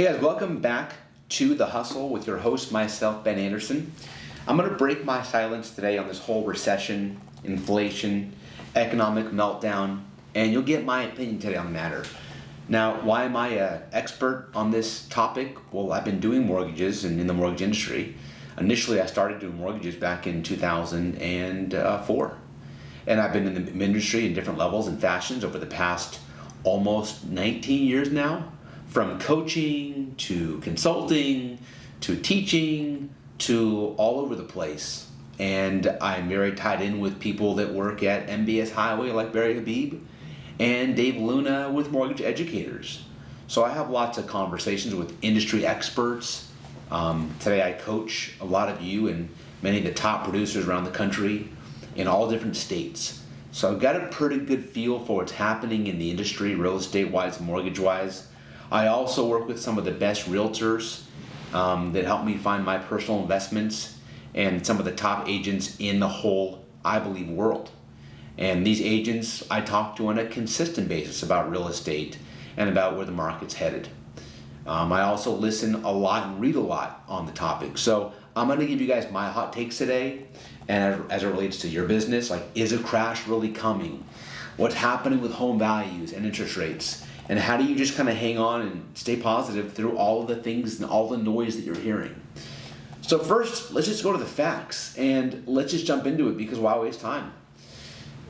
Hey guys, welcome back to The Hustle with your host, myself, Ben Anderson. I'm going to break my silence today on this whole recession, inflation, economic meltdown, and you'll get my opinion today on the matter. Now, why am I an expert on this topic? Well, I've been doing mortgages and in the mortgage industry. Initially, I started doing mortgages back in 2004. And I've been in the industry in different levels and fashions over the past almost 19 years now. From coaching to consulting to teaching to all over the place. And I'm very tied in with people that work at MBS Highway like Barry Habib and Dave Luna with Mortgage Educators. So I have lots of conversations with industry experts. Today I coach a lot of you and many of the top producers around the country in all different states. So I've got a pretty good feel for what's happening in the industry, real estate-wise, mortgage-wise. I also work with some of the best realtors that help me find my personal investments and some of the top agents in the whole, I believe, world. And these agents I talk to on a consistent basis about real estate and about where the market's headed. I also listen a lot and read a lot on the topic. So I'm going to give you guys my hot takes today, and as it relates to your business, like, is a crash really coming? What's happening with home values and interest rates? And how do you just kind of hang on and stay positive through all of the things and all the noise that you're hearing? So first, let's just go to the facts and let's just jump into it, because why waste time?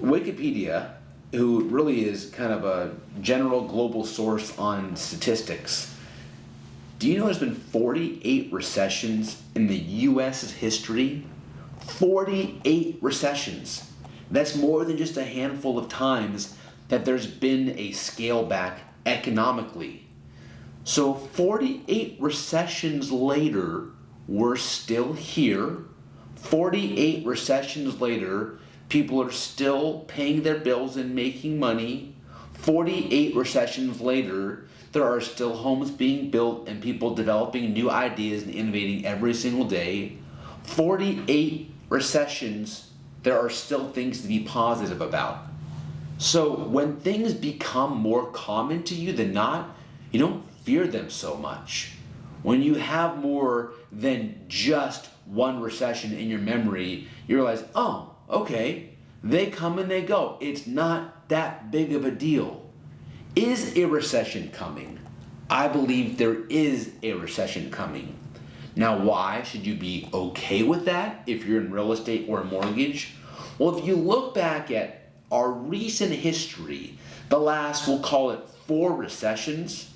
Wikipedia, who really is kind of a general global source on statistics, do you know there's been 48 recessions in the U.S.'s history? 48 recessions. That's more than just a handful of times that there's been a scale back economically. So 48 recessions later, we're still here. 48 recessions later, people are still paying their bills and making money. 48 recessions later, there are still homes being built and people developing new ideas and innovating every single day. 48 recessions, there are still things to be positive about. So when things become more common to you than not, you don't fear them so much. When you have more than just one recession in your memory, you realize, oh, okay, they come and they go. It's not that big of a deal. Is a recession coming? I believe there is a recession coming. Now, why should you be okay with that if you're in real estate or a mortgage? Well, if you look back at our recent history, the last, we'll call it 4 recessions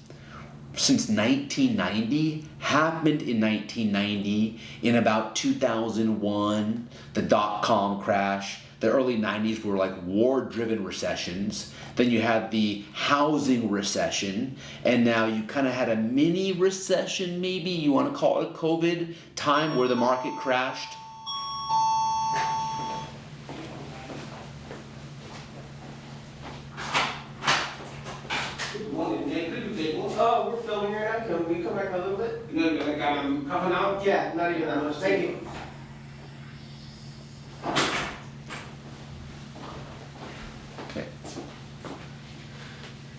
since 1990, happened in 1990, in about 2001, the dot-com crash. The early 90s were like war-driven recessions. Then you had the housing recession, and now you kind of had a mini recession, maybe you want to call it COVID time, where the market crashed. Oh, we're filming right now. Can we come back a little bit? No, like I'm coming out. Yeah, not even that much. Thank you. Okay.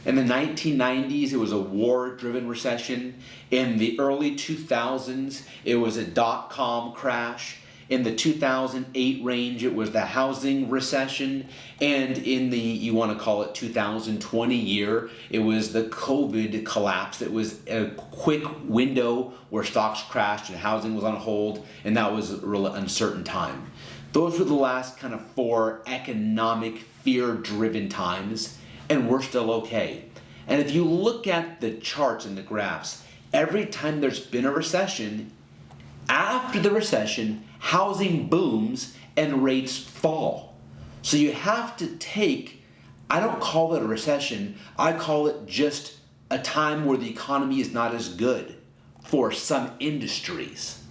In the 1990s, it was a war-driven recession. In the early 2000s, it was a dot-com crash. In the 2008 range, it was the housing recession. And in the, you want to call it 2020 year, it was the COVID collapse. It was a quick window where stocks crashed and housing was on hold, and that was a real uncertain time. Those were the last kind of 4 economic fear-driven times, and we're still okay. And if you look at the charts and the graphs, every time there's been a recession, after the recession, housing booms and rates fall. So you have to take, I don't call it a recession, I call it just a time where the economy is not as good for some industries.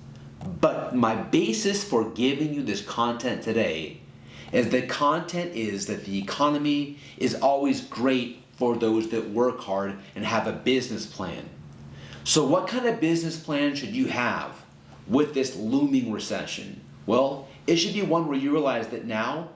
But my basis for giving you this content today is that the economy is always great for those that work hard and have a business plan. So what kind of business plan should you have with this looming recession? Well, it should be one where you realize that now,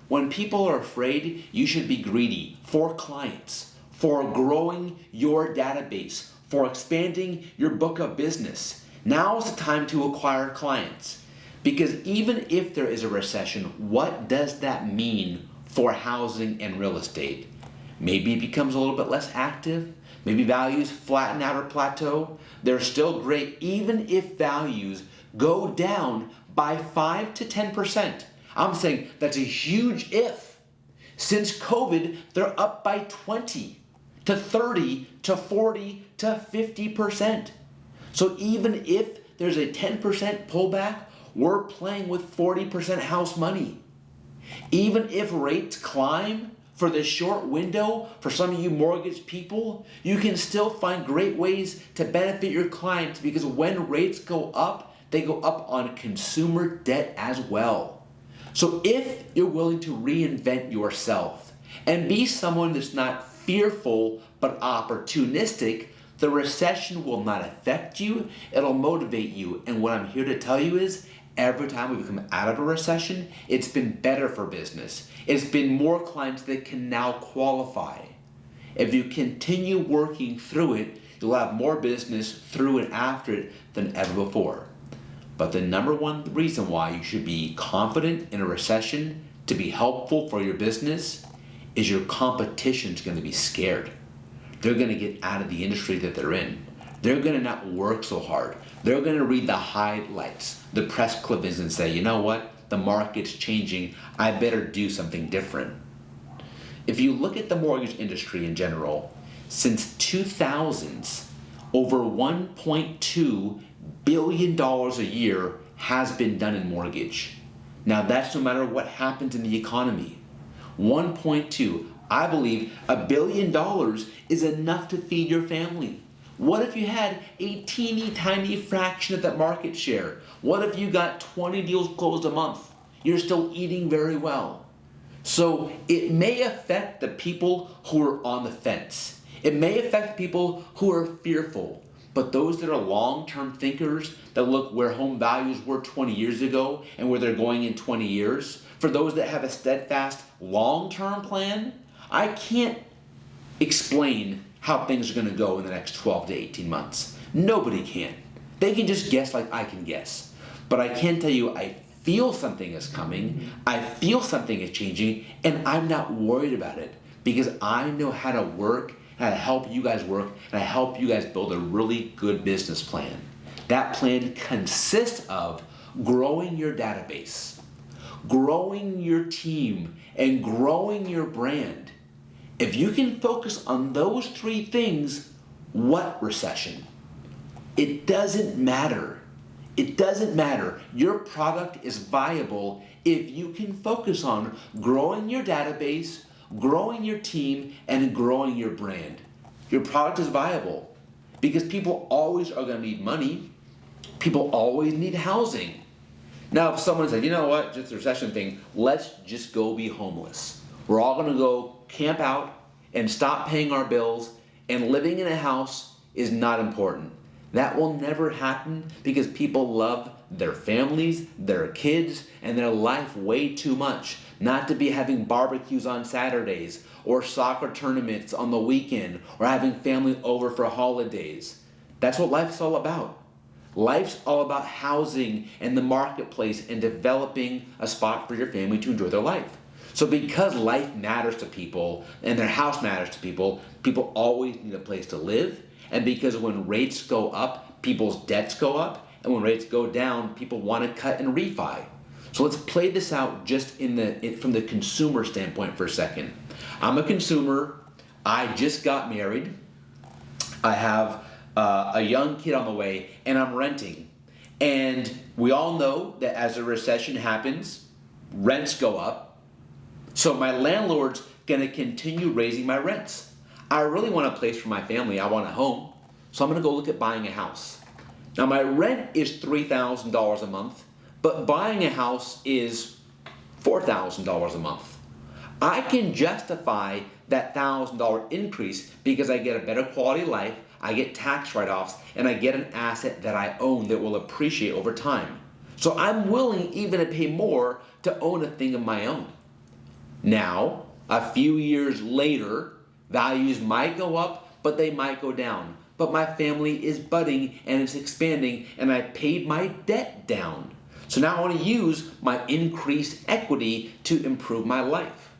when people are afraid, you should be greedy for clients, for growing your database, for expanding your book of business. Now is the time to acquire clients. Because even if there is a recession, what does that mean for housing and real estate? Maybe it becomes a little bit less active. Maybe values flatten out or plateau. They're still great even if values go down by 5 to 10%. I'm saying that's a huge if. Since COVID, they're up by 20 to 30 to 40 to 50%. So even if there's a 10% pullback, we're playing with 40% house money. Even if rates climb for this short window, for some of you mortgage people, you can still find great ways to benefit your clients, because when rates go up, they go up on consumer debt as well. So if you're willing to reinvent yourself and be someone that's not fearful but opportunistic, the recession will not affect you, it'll motivate you. And what I'm here to tell you is, every time we've come out of a recession, it's been better for business. It's been more clients that can now qualify. If you continue working through it, you'll have more business through and after it than ever before. But the number one reason why you should be confident in a recession to be helpful for your business is your competition's going to be scared. They're going to get out of the industry that they're in. They're going to not work so hard. They're going to read the highlights, the press clippings, and say, you know what? The market's changing. I better do something different. If you look at the mortgage industry in general, since 2000s, over $1.2 billion a year has been done in mortgage. Now that's no matter what happens in the economy. 1.2, I believe $1 billion is enough to feed your family. What if you had a teeny tiny fraction of that market share? What if you got 20 deals closed a month? You're still eating very well. So it may affect the people who are on the fence. It may affect people who are fearful. But those that are long-term thinkers, that look where home values were 20 years ago and where they're going in 20 years, for those that have a steadfast long-term plan, I can't explain how things are going to go in the next 12 to 18 months. Nobody can. They can just guess like I can guess. But I can tell you, I feel something is coming, I feel something is changing, and I'm not worried about it because I know how to work, how to help you guys work, and I help you guys build a really good business plan. That plan consists of growing your database, growing your team, and growing your brand. If you can focus on those three things, what recession? It doesn't matter. It doesn't matter. Your product is viable if you can focus on growing your database, growing your team, and growing your brand. Your product is viable because people always are going to need money. People always need housing. Now, if someone said, you know what, just the recession thing, let's just go be homeless. We're all going to go camp out and stop paying our bills, and living in a house is not important. That will never happen because people love their families, their kids, and their life way too much not to be having barbecues on Saturdays or soccer tournaments on the weekend or having family over for holidays. That's what life's all about. Life's all about housing and the marketplace and developing a spot for your family to enjoy their life. So because life matters to people and their house matters to people, people always need a place to live. And because when rates go up, people's debts go up. And when rates go down, people want to cut and refi. So let's play this out just from the consumer standpoint for a second. I'm a consumer. I just got married. I have a young kid on the way, and I'm renting. And we all know that as a recession happens, rents go up. So my landlord's going to continue raising my rents. I really want a place for my family. I want a home. So I'm going to go look at buying a house. Now my rent is $3,000 a month, but buying a house is $4,000 a month. I can justify that $1,000 increase because I get a better quality of life, I get tax write-offs, and I get an asset that I own that will appreciate over time. So I'm willing even to pay more to own a thing of my own. Now, a few years later, values might go up, but they might go down. but my family is budding and it's expanding and I paid my debt down. So now I want to use my increased equity to improve my life.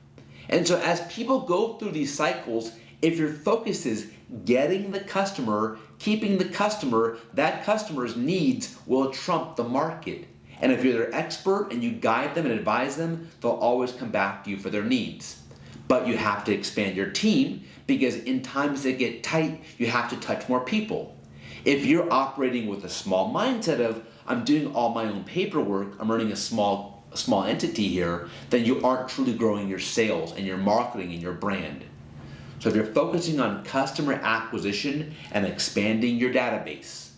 And so as people go through these cycles, if your focus is getting the customer, keeping the customer, that customer's needs will trump the market. And if you're their expert and you guide them and advise them, they'll always come back to you for their needs. But you have to expand your team because in times that get tight, you have to touch more people. If you're operating with a small mindset of, I'm doing all my own paperwork, I'm running a small entity here, then you aren't truly growing your sales and your marketing and your brand. So if you're focusing on customer acquisition and expanding your database,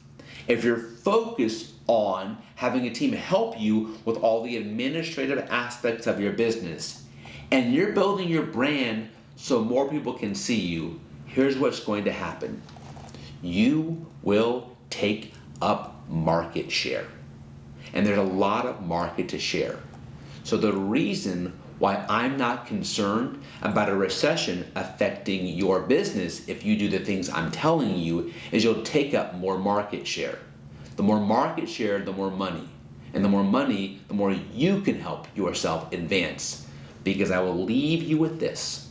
if you're focused on having a team help you with all the administrative aspects of your business, and you're building your brand so more people can see you, here's what's going to happen. You will take up market share. And there's a lot of market to share. So the reason why I'm not concerned about a recession affecting your business if you do the things I'm telling you is you'll take up more market share. The more market share, the more money. And the more money, the more you can help yourself advance. Because I will leave you with this.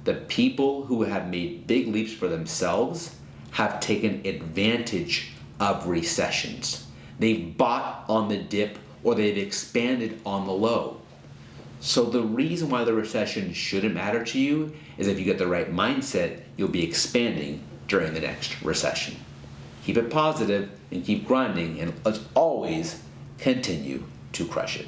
The people who have made big leaps for themselves have taken advantage of recessions. They've bought on the dip or they've expanded on the low. So the reason why the recession shouldn't matter to you is if you get the right mindset, you'll be expanding during the next recession. Keep it positive and keep grinding, and let's always continue to crush it.